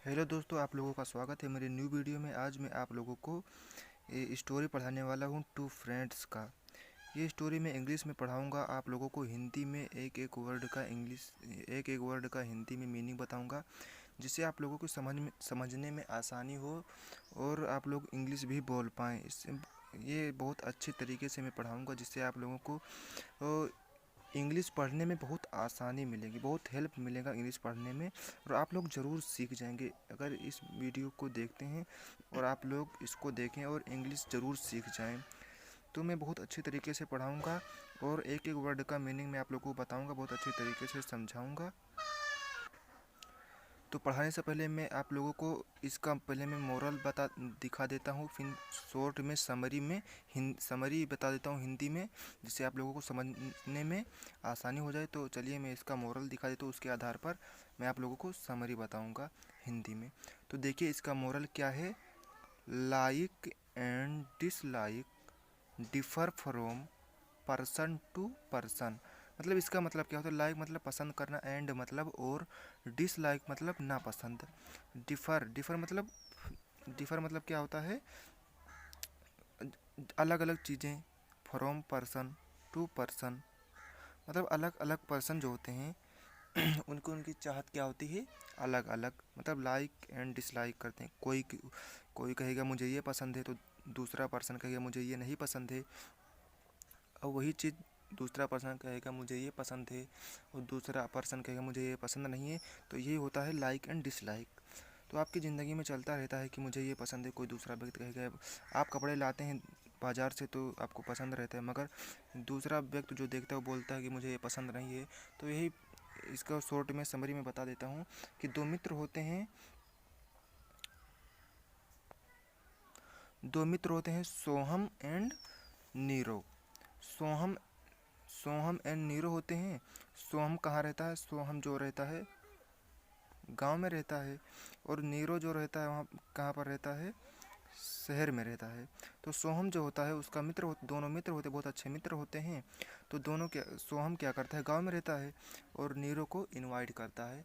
Hello दोस्तों, आप लोगों का स्वागत है मेरे न्यू वीडियो में। आज मैं आप लोगों को स्टोरी पढ़ाने वाला हूँ टू फ्रेंड्स का। ये स्टोरी मैं इंग्लिश में पढ़ाऊँगा, आप लोगों को हिंदी में एक एक वर्ड का हिंदी में मीनिंग बताऊँगा, जिससे आप लोगों को समझने में आसानी हो और आप लोग इंग्लिश भी बोल पाएँ। इससे ये बहुत अच्छे तरीके से मैं पढ़ाऊँगा, जिससे आप लोगों को इंग्लिश पढ़ने में बहुत आसानी मिलेगी, बहुत हेल्प मिलेगा इंग्लिश पढ़ने में, और आप लोग ज़रूर सीख जाएंगे अगर इस वीडियो को देखते हैं और आप लोग इसको देखें और इंग्लिश ज़रूर सीख जाएं। तो मैं बहुत अच्छे तरीके से पढ़ाऊंगा और एक एक वर्ड का मीनिंग मैं आप लोगों को बताऊंगा, बहुत अच्छे तरीके से समझाऊंगा। तो पढ़ाने से पहले मैं आप लोगों को इसका पहले मैं मोरल दिखा देता हूँ, फिर शॉर्ट में समरी बता देता हूँ हिंदी में, जिससे आप लोगों को समझने में आसानी हो जाए। तो चलिए मैं इसका मोरल दिखा देता हूँ, उसके आधार पर मैं आप लोगों को समरी बताऊँगा हिंदी में। तो देखिए इसका मोरल क्या है। Like and dislike differ from person to person. मतलब इसका मतलब क्या होता है। लाइक मतलब पसंद करना, एंड मतलब और, डिसलाइक मतलब नापसंद। डिफ़र मतलब क्या होता है, अलग अलग चीज़ें। फ्रॉम पर्सन टू पर्सन मतलब अलग अलग पर्सन जो होते हैं उनको उनकी चाहत क्या होती है, अलग अलग। मतलब लाइक एंड डिसलाइक करते हैं। कोई कहेगा मुझे ये पसंद है, तो दूसरा पर्सन कहेगा मुझे ये नहीं पसंद है। और वही चीज़ दूसरा पर्सन कहेगा मुझे ये पसंद है और दूसरा पर्सन कहेगा मुझे ये पसंद नहीं है। तो ये होता है लाइक एंड डिसलाइक। तो आपकी ज़िंदगी में चलता रहता है कि मुझे ये पसंद है, कोई दूसरा व्यक्ति कहेगा। आप कपड़े लाते हैं बाज़ार से तो आपको पसंद रहता है, मगर दूसरा व्यक्ति जो देखता है वो बोलता है कि मुझे ये पसंद नहीं है। तो यही इसका शॉर्ट में समरी में बता देता हूँ कि दो मित्र होते हैं, सोहम एंड नीरो। सोहम सोहम एंड नीरो होते हैं। सोहम कहाँ रहता है, सोहम जो रहता है गांव में रहता है, और नीरो जो रहता है वहाँ कहाँ पर रहता है, शहर में रहता है। तो सोहम जो होता है उसका दोनों मित्र होते, बहुत अच्छे मित्र होते हैं। तो सोहम क्या करता है, गांव में रहता है और नीरो को इनवाइट करता है।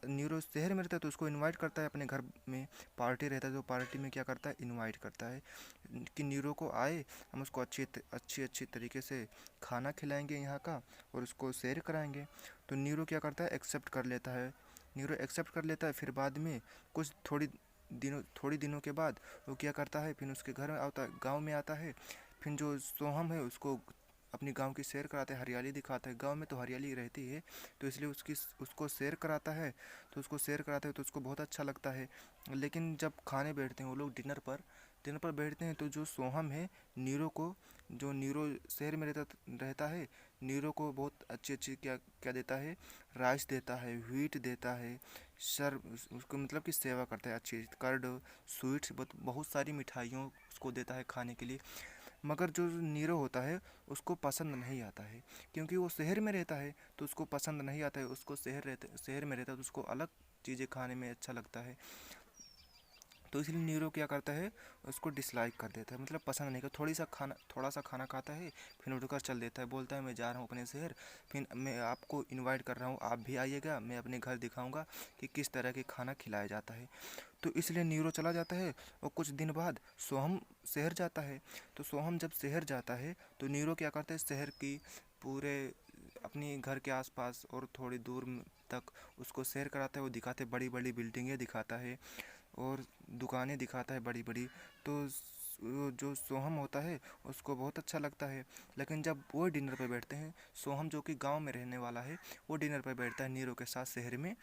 नीरो शहर में रहता है तो उसको इनवाइट करता है अपने घर में। पार्टी रहता है तो पार्टी में क्या करता है, इनवाइट करता है कि नीरो को आए, हम उसको अच्छी तरीके से खाना खिलाएंगे यहाँ का और उसको शेयर कराएंगे। तो नीरो क्या करता है, एक्सेप्ट कर लेता है। फिर बाद में कुछ थोड़ी दिनों के बाद वो क्या करता है, फिर उसके घर में आता, गांव में आता है। फिर जो सोहम है उसको अपनी गांव की सैर कराता है, हरियाली दिखाता है। गांव में तो हरियाली रहती है, तो इसलिए उसको सैर कराता है। तो उसको बहुत अच्छा लगता है। लेकिन जब खाने बैठते हैं वो लोग डिनर पर बैठते हैं, तो जो सोहम है नीरो शहर में रहता है, नीरो को बहुत अच्छी क्या क्या देता है, राइस देता है, व्हीट देता है, सर उसको मतलब कि सेवा करता है अच्छी, कर्ड, स्वीट्स, बहुत सारी मिठाइयों उसको देता है खाने के लिए। मगर जो नीरो होता है उसको पसंद नहीं आता है, क्योंकि वो शहर में रहता है तो उसको पसंद नहीं आता है। उसको शहर में रहता है तो उसको अलग चीज़ें खाने में अच्छा लगता है। तो इसलिए नीरो क्या करता है, उसको डिसलाइक कर देता है, मतलब पसंद नहीं करता। थोड़ा सा खाना खाता है, फिर उठकर चल देता है, बोलता है मैं जा रहा हूँ अपने शहर, फिर मैं आपको इनवाइट कर रहा हूँ, आप भी आइएगा, मैं अपने घर दिखाऊंगा कि किस तरह के खाना खिलाया जाता है। तो इसलिए नीरो चला जाता है और कुछ दिन बाद सोहम शहर जाता है। तो सोहम जब शहर जाता है तो नीरो क्या करता है, शहर की पूरे अपनी घर के आसपास और थोड़ी दूर तक उसको सैर कराता है। वो दिखाते बड़ी बड़ी बिल्डिंगें दिखाता है और दुकानें दिखाता है बड़ी बड़ी। तो जो सोहम होता है उसको बहुत अच्छा लगता है। लेकिन जब वो डिनर पर बैठते हैं, सोहम जो कि गांव में रहने वाला है, वो डिनर पर बैठता है नीरो के साथ शहर में।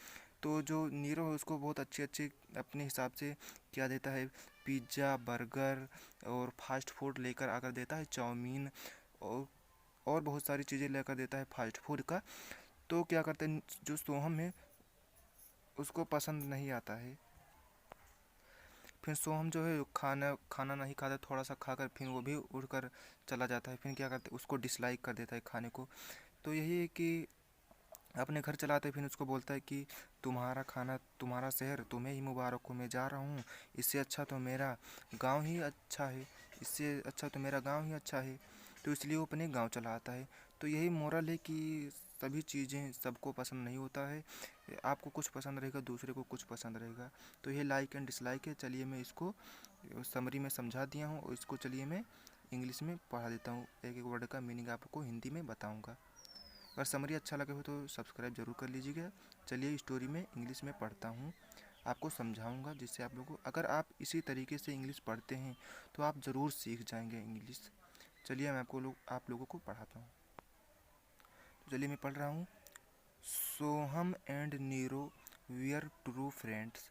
तो जो नीरो है उसको बहुत अच्छी अच्छी अपने हिसाब से क्या देता है, पिज़्ज़ा, बर्गर और फास्ट फूड लेकर आकर देता है, चाउमीन और बहुत सारी चीज़ें लेकर देता है फास्ट फूड का। तो क्या करते हैं, जो सोहम है उसको पसंद नहीं आता है। फिर सोहम जो है खाना खाना नहीं खाता, थोड़ा सा खाकर फिर वो भी उड़कर चला जाता है। फिर क्या करते, उसको डिसलाइक कर देता है खाने को। तो यही है कि अपने घर चलाते हैं, फिर उसको बोलता है कि तुम्हारा खाना, तुम्हारा शहर तुम्हें ही मुबारक हो, मैं जा रहा हूँ, इससे अच्छा तो मेरा गांव ही अच्छा है, इससे अच्छा तो मेरा गांव ही अच्छा है। तो इसलिए वो अपने गांव चला आता है। तो यही मोरल है कि सभी चीज़ें सबको पसंद नहीं होता है, आपको कुछ पसंद रहेगा, दूसरे को कुछ पसंद रहेगा। तो ये लाइक एंड डिसलाइक है। चलिए मैं इसको समरी में समझा दिया हूँ, और इसको चलिए मैं इंग्लिश में पढ़ा देता हूँ, एक एक वर्ड का मीनिंग आपको हिंदी में बताऊँगा। अगर समरी अच्छा लगे हो तो सब्सक्राइब जरूर कर लीजिएगा। चलिए स्टोरी में इंग्लिश में पढ़ता हूँ, आपको समझाऊंगा, जिससे आप लोगों को, अगर आप इसी तरीके से इंग्लिश पढ़ते हैं तो आप ज़रूर सीख जाएंगे इंग्लिश। चलिए मैं आप लोगों को पढ़ाता हूँ। तो चलिए मैं पढ़ रहा हूँ। Soham and Niro we are true friends.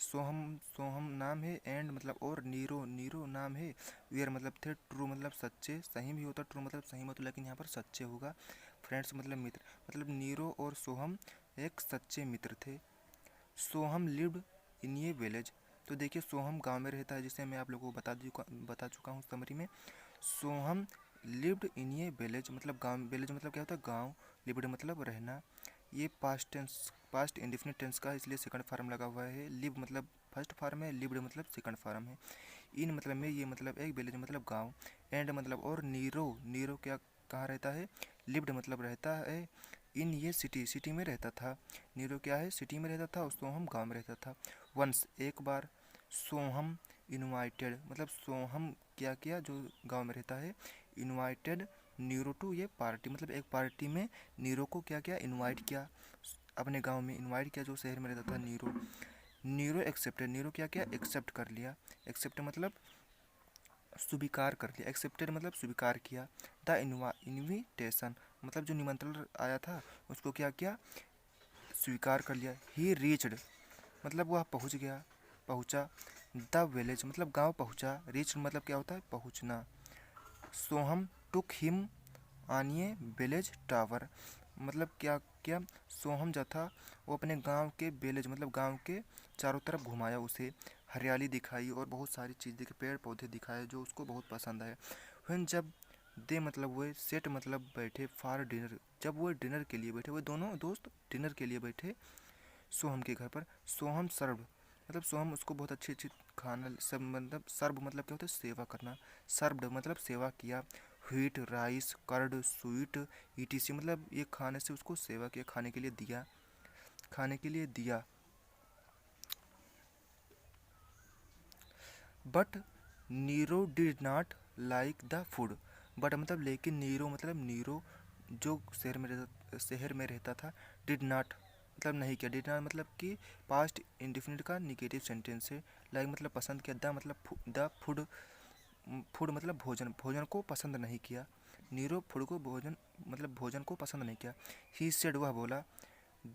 Soham नाम है, एंड मतलब और, नीरो नाम है, वीआर मतलब थे, ट्रू मतलब सच्चे, सही भी होता, ट्रू मतलब सही मतलब, लेकिन यहाँ पर सच्चे होगा। फ्रेंड्स मतलब मित्र, मतलब नीरो और सोहम एक सच्चे मित्र थे। सोहम लिव्ड इन ए विलेज। तो देखिए सोहम गांव में रहता है, जिसे मैं आप लोगों को बता चुका हूँ समरी में। सोहम लिव्ड इन ए विलेज मतलब गांव, विलेज मतलब क्या होता है गांव, लिव्ड मतलब रहना। ये पास्ट इंडेफिनिट टेंस का है, इसलिए सेकंड फॉर्म लगा हुआ है। लिव मतलब फर्स्ट फॉर्म है, लिव्ड मतलब सेकंड फॉर्म है। इन मतलब में, ये मतलब एक, विलेज मतलब गांव, एंड मतलब और, नीरो क्या कहाँ रहता है, लिव्ड मतलब रहता है इन ये सिटी में रहता था। नीरो क्या है, सिटी में रहता था, और सोहम गांव में रहता था। वंस एक बार, सोहम इनवाइटेड मतलब सोहम क्या किया, जो गांव में रहता है, इनवाइटेड नीरो टू ये पार्टी मतलब एक पार्टी में नीरो को क्या किया, इनवाइट किया, अपने गांव में इनवाइट किया, जो शहर में रहता था नीरो एक्सेप्टेड, नीरो क्या किया, एक्सेप्ट कर लिया। एक्सेप्ट मतलब स्वीकार कर लिया, एक्सेप्टेड मतलब स्वीकार किया। द इनविटेशन मतलब जो निमंत्रण आया था उसको क्या किया, स्वीकार कर लिया। ही रीच्ड मतलब वह पहुंचा। द विलेज मतलब गांव पहुंचा। रीच मतलब क्या होता है, पहुंचना। सोहम टुक हिम आनिए विलेज टावर मतलब क्या किया, सोहम जो था वो अपने गांव के विलेज मतलब गांव के चारों तरफ घुमाया, उसे हरियाली दिखाई और बहुत सारी चीज़ दिखाई, पेड़ पौधे दिखाए, जो उसको बहुत पसंद आए। फिर जब दे मतलब वो सेट मतलब बैठे फॉर डिनर, जब वो डिनर के लिए बैठे, वो दोनों दोस्त डिनर के लिए बैठे सोहम के घर पर। सोहम सर्व मतलब सोहम उसको बहुत अच्छी अच्छी खाना सब मतलब, सर्व मतलब क्या होता है, सेवा करना। सर्व्ड मतलब सेवा किया। Wheat rice curd sweet etc मतलब ये खाने से उसको सेवा किया, खाने के लिए दिया। But Nero did not like the food. But मतलब लेकिन नीरो जो शहर में रहता था, डिड नॉट मतलब नहीं किया, डिड नॉट मतलब कि पास्ट इंडिफिनिट का निगेटिव सेंटेंस है। लाइक मतलब पसंद किया, द मतलब द फूड मतलब भोजन को पसंद नहीं किया। नीरो फूड को भोजन को पसंद नहीं किया। ही सेड वह बोला,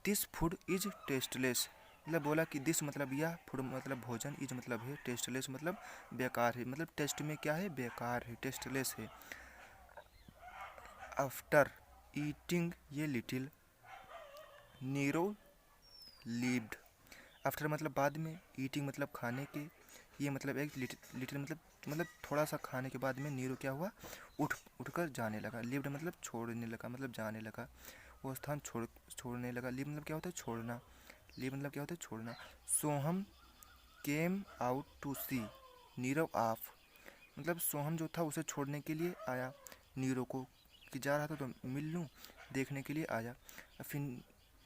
दिस फूड इज टेस्टलेस मतलब बोला कि दिस मतलब यह, फूड मतलब भोजन, इज मतलब है, टेस्टलेस मतलब बेकार है, मतलब टेस्ट में क्या है, बेकार है, टेस्टलेस है। आफ्टर ईटिंग ये लिटिल नीरो लीव्ड। आफ्टर मतलब बाद में, ईटिंग मतलब खाने के, ये मतलब एक, लिटिल मतलब थोड़ा सा खाने के बाद में नीरो क्या हुआ, उठकर जाने लगा। लिव्ड मतलब छोड़ने लगा मतलब जाने लगा, वो स्थान छोड़ने लगा। लीव मतलब क्या होता है, छोड़ना। लीव मतलब क्या होता है, छोड़ना। Soham came out to see Neerav of मतलब सोहम जो था उसे छोड़ने के लिए आया, नीरो को, कि जा रहा था तो मिल लूँ, देखने के लिए आया। फिर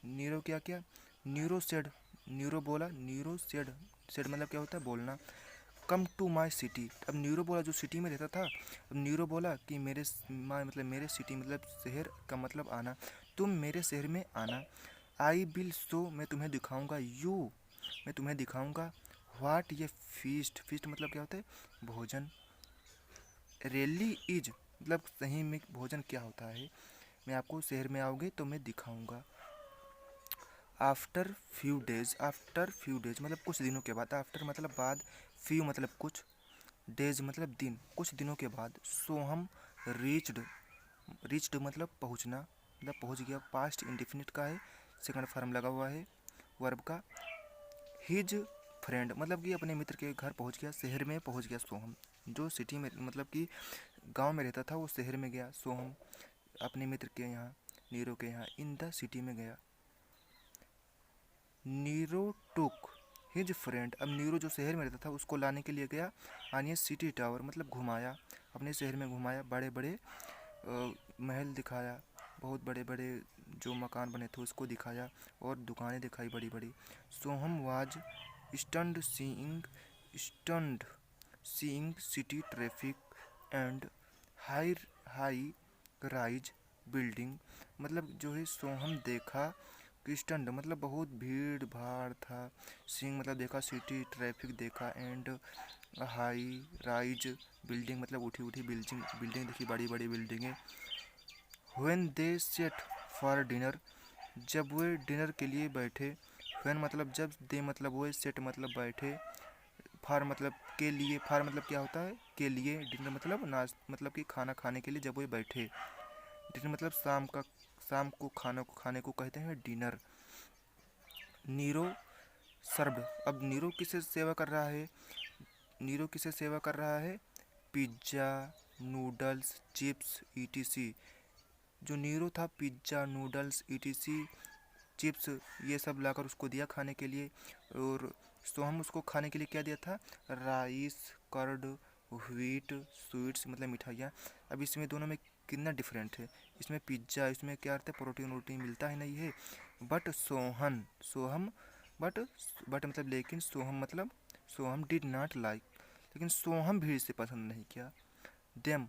नीरो क्या किया, नीरो सेड नीरो बोला, सेड मतलब क्या होता है, बोलना। कम टू माई सिटी अब नीरो बोला, जो सिटी में रहता था, अब नीरो बोला कि मेरे माई मतलब मेरे सिटी मतलब शहर का मतलब आना, तुम मेरे शहर में आना। आई विल शो मैं तुम्हें दिखाऊंगा, मैं तुम्हें दिखाऊंगा। व्हाट ये फीस्ट मतलब क्या होता है, भोजन। रियली इज मतलब सही में भोजन क्या होता है, मैं आपको शहर में आओगे तो मैं दिखाऊंगा। आफ्टर फ्यू डेज मतलब कुछ दिनों के बाद, आफ्टर मतलब बाद, फ्यू मतलब कुछ, डेज मतलब दिन, कुछ दिनों के बाद। सोहम रीच्ड मतलब पहुंचना मतलब पहुंच गया, पास्ट इंडिफिनिट का है, सेकंड फॉर्म लगा हुआ है वर्ब का। हिज फ्रेंड मतलब कि अपने मित्र के घर पहुंच गया, शहर में पहुंच गया सोहम, जो सिटी में मतलब कि गांव में रहता था वो शहर में गया, सोहम अपने मित्र के यहाँ, नीरो के यहाँ, इन द सिटी में गया। नीरो टुक हिज फ्रेंड अब नीरो जो शहर में रहता था उसको लाने के लिए गया, आनिए सिटी टावर मतलब अपने शहर में घुमाया, बड़े बड़े महल दिखाया, बहुत बड़े बड़े जो मकान बने थे उसको दिखाया और दुकानें दिखाई बड़ी बड़ी। Soham was stunned seeing city traffic and high high rise building. मतलब जो है सोहम देखा, स्टन्ड मतलब बहुत भीड़ भाड़ था, सीइंग मतलब देखा, सिटी ट्रैफिक देखा, एंड हाई राइज बिल्डिंग मतलब उठी उठी बिल्डिंग देखी, बड़ी बड़ी बिल्डिंगें। When they set for dinner, जब वे डिनर के लिए बैठे। व्हेन मतलब जब, दे मतलब वे, सेट मतलब बैठे, फॉर मतलब के लिए, फॉर मतलब क्या होता है के लिए, डिनर मतलब नाश मतलब कि खाना खाने के लिए जब वे बैठे। डिनर मतलब शाम को खाने को कहते हैं डिनर। नीरो सर्व्ड, अब नीरो किसे सेवा कर रहा है, नीरो किसे सेवा कर रहा है, पिज्ज़ा, नूडल्स, चिप्स ईटीसी। जो नीरो था पिज्ज़ा, नूडल्स ईटीसी, चिप्स ये सब लाकर उसको दिया खाने के लिए। और सोहम उसको खाने के लिए क्या दिया था, राइस, कर्ड, व्हीट, स्वीट्स मतलब मिठाइयाँ। अब इसमें दोनों में कितना डिफरेंट है, इसमें पिज्ज़ा, इसमें क्या रहता है, प्रोटीन वोटीन मिलता है नहीं है। बट सोहम बट बट मतलब लेकिन सोहम मतलब सोहम डिड नॉट लाइक, लेकिन सोहम भी इसे पसंद नहीं किया। देम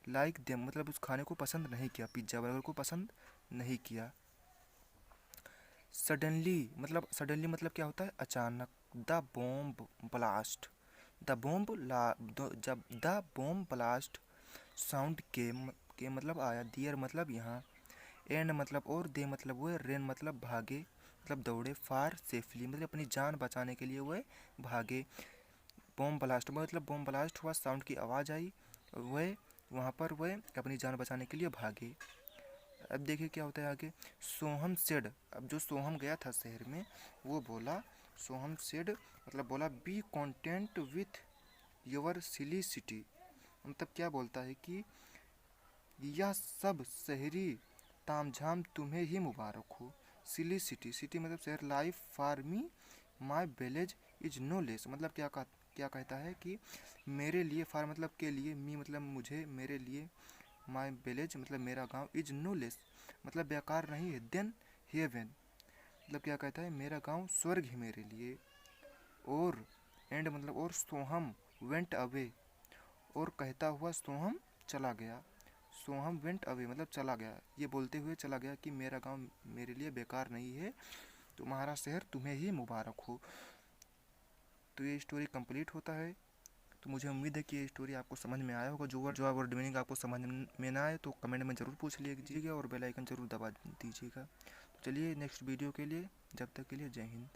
लाइक देम मतलब उस खाने को पसंद नहीं किया, पिज्ज़ा बर्गर को पसंद नहीं किया। सडनली मतलब क्या होता है, अचानक। द बॉम्ब ब्लास्ट, जब द बॉम्ब ब्लास्ट साउंड के मतलब आया, दियर मतलब यहाँ, एंड मतलब और, दे मतलब वो, रेन मतलब भागे मतलब दौड़े, फार सेफली मतलब अपनी जान बचाने के लिए वह भागे। बॉम्ब ब्लास्ट मतलब बॉम्ब ब्लास्ट हुआ, साउंड की आवाज़ आई, वह वहाँ पर वह अपनी जान बचाने के लिए भागे। अब देखिए क्या होता है आगे। सोहम सेड, अब जो सोहम गया था शहर में वो बोला, सोहम सेड मतलब बोला, B content with your silly city. मतलब क्या बोलता है कि यह सब शहरी तामझाम तुम्हें ही मुबारक हो। सिली सिटी, सिटी मतलब शहर, life for me my village is no less. मतलब क्या कहता है कि मेरे लिए, फॉर मतलब के लिए, मी मतलब मुझे, मेरे लिए, माई विलेज मतलब मेरा गांव, इज नो लेस मतलब बेकार नहीं है, देन हेवन मतलब क्या कहता है, मेरा गांव स्वर्ग ही मेरे लिए। और एंड मतलब और, सोहम वेंट अवे, और कहता हुआ सोहम चला गया। सोहम वेंट अवे मतलब चला गया, ये बोलते हुए चला गया कि मेरा गांव मेरे लिए बेकार नहीं है, तुम्हारा शहर तुम्हें ही मुबारक हो। तो ये स्टोरी कंप्लीट होता है। तो मुझे उम्मीद है कि ये स्टोरी आपको समझ में आया होगा। जो वर्ड मीनिंग आपको समझ में ना आए तो कमेंट में ज़रूर पूछ लीजिएगा और बेल आइकन ज़रूर दबा दीजिएगा। तो चलिए नेक्स्ट वीडियो के लिए, जब तक के लिए जय हिंद।